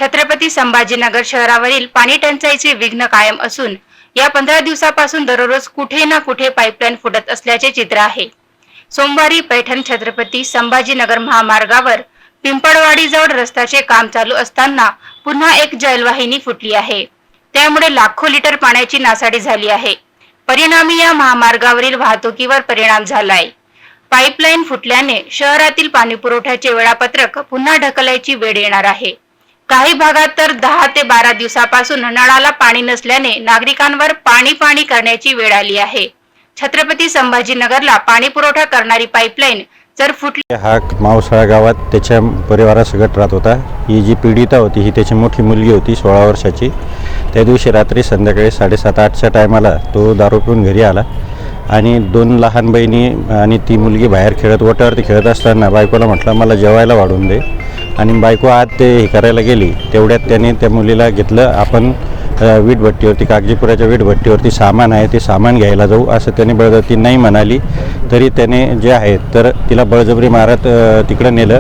छत्रपती संभाजीनगर शहरावरील पाणी टंचाईचे विघ्न कायम असून या 15 दिवसापासून दररोज कुठे ना कुठे पाईपलाईन फुटत असल्याचे चित्र आहे। सोमवारी पैठण छत्रपती संभाजीनगर महामार्गावर पिंपळवाडीजवळ रस्त्याचे काम चालू असताना पुन्हा एक जलवाहिनी फुटली आहे। त्यामुळे लाखो लिटर पाण्याची नासाडी झाली आहे। परिणामी या महामार्गावरील वाहतुकीवर परिणाम झालाय। पाईपलाईन फुटल्याने शहरातील पाणी पुरवठ्याचे वेळापत्रक पुन्हा ढकलायची वेळ येणार आहे। काही भागात तर 10 ते 12 दिवसापासून नळाला पाणी नसल्याने नागरिकांवर पाणी करण्याची वेळ आली आहे। छत्रपती संभाजीनगरला पाणी पुरवठा करणारी पाईपलाईन जर फुटली। हा मावसाळा गावात त्याच्या परिवारासकट राहत होता। ही जी पीडिता होती ही त्याची मोठी मुलगी होती 16 वर्षाची। त्या दिवशी रात्री संध्याकाळी 7:30-8च्या टायमाला तो दारू पिऊन घरी आला आणि 2 लहान बहिणी आणि ती मुलगी बाहेर खेळत वटावरती खेळत असताना बायकोला म्हटलं मला जेवायला वाढून दे आणि बायको आत ते हे करायला गेली। तेवढ्यात त्याने त्या मुलीला घेतलं, आपण वीटभट्टीवरती कागजीपुराच्या वीटभट्टीवरती सामान आहे ते सामान घ्यायला जाऊ असं त्याने बळजबरी नाही म्हणाली तरी त्याने जे आहे तर तिला बळजबरी मारत तिकडं नेलं।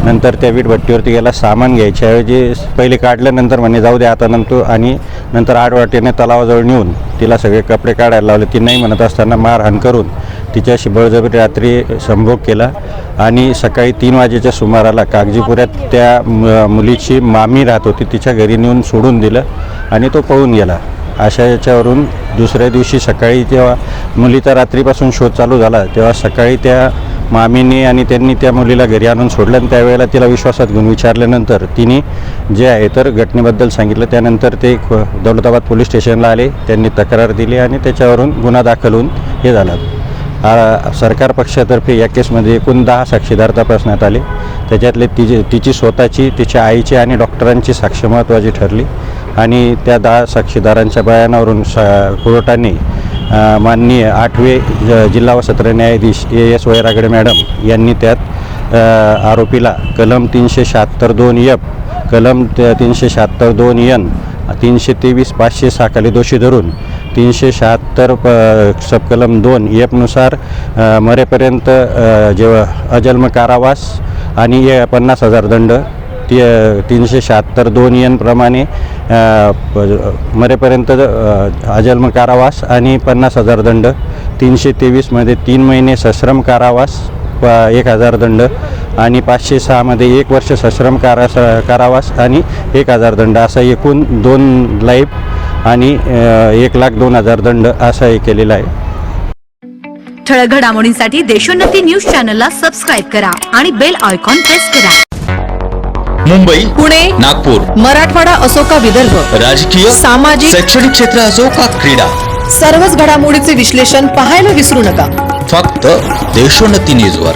नंतर त्या वीटभट्टीवरती गेला, सामान घ्यायच्या ऐवजी पहिले काढलं, नंतर म्हणे जाऊ दे आता नंतर आडवाटेने तलावाजवळ नेऊन तिला सगळे कपडे काढायला लावले। ती नाही म्हणत असताना मारहाण करून तिच्याशी बळजबरी रात्री संभोग केला आणि सकाळी 3 वाजेच्या सुमाराला कागजीपुऱ्यात त्या मुलीची मामी राहत होती तिच्या घरी नेऊन सोडून दिलं आणि तो पळून गेला। अशा याच्यावरून दुसऱ्या दिवशी सकाळी जेव्हा मुलीचा रात्रीपासून शोध चालू झाला तेव्हा सकाळी त्या मामीने आणि त्यांनी त्या मुलीला घरी आणून सोडलं आणि त्यावेळेला तिला विश्वासात घेऊन विचारल्यानंतर तिने जे आहे तर घटनेबद्दल सांगितलं। त्यानंतर ते दौलताबाद पोलीस स्टेशनला आले, त्यांनी तक्रार दिली आणि त्याच्यावरून गुन्हा दाखल होऊन हे झाला। सरकार पक्षातर्फे या केसमध्ये एकूण 10 साक्षीदार तपासण्यात आले। त्याच्यातले तिची स्वतःची, तिच्या आईची आणि डॉक्टरांची साक्ष महत्त्वाची ठरली आणि त्या 10 साक्षीदारांच्या बयानावरून कोर्टाने माननीय 8वे जिल्हा व सत्र न्यायाधीश AS वैरागडे मॅडम यांनी त्यात आरोपीला कलम 376(2) F, कलम 376(2) N, 323 506 खाली दोषी धरून 376 सबकलम 2 F नुसार मरेपर्यंत जेव्हा अजन्म कारावास आणि 50,000 दंड, 376(2) N प्रमाणे मरेपर्यंत अजन्म कारावास आणि 50,000 दंड, 323 मध्ये 3 महिने सश्रम कारावास 1,000 दंड आणि 506 मध्ये 1 वर्ष सश्रम कारावास आणि 1,000 दंड असा एकूण 2 लाईफ आणि 1,02,000 दंड असा हे केलेला आहे। ठळक घडामोडींसाठी देशोन्नती न्यूज चॅनलला सबस्क्राइब करा आणि बेल आयकॉन प्रेस करा। मुंबई, पुणे, नागपूर, मराठवाडा असो का विदर्भ, राजकीय, सामाजिक, शैक्षणिक क्षेत्र असो का क्रीडा, सर्वच घडामोडीचे विश्लेषण पाहायला विसरू नका। फक्त देशोन्नती न्यूजवर।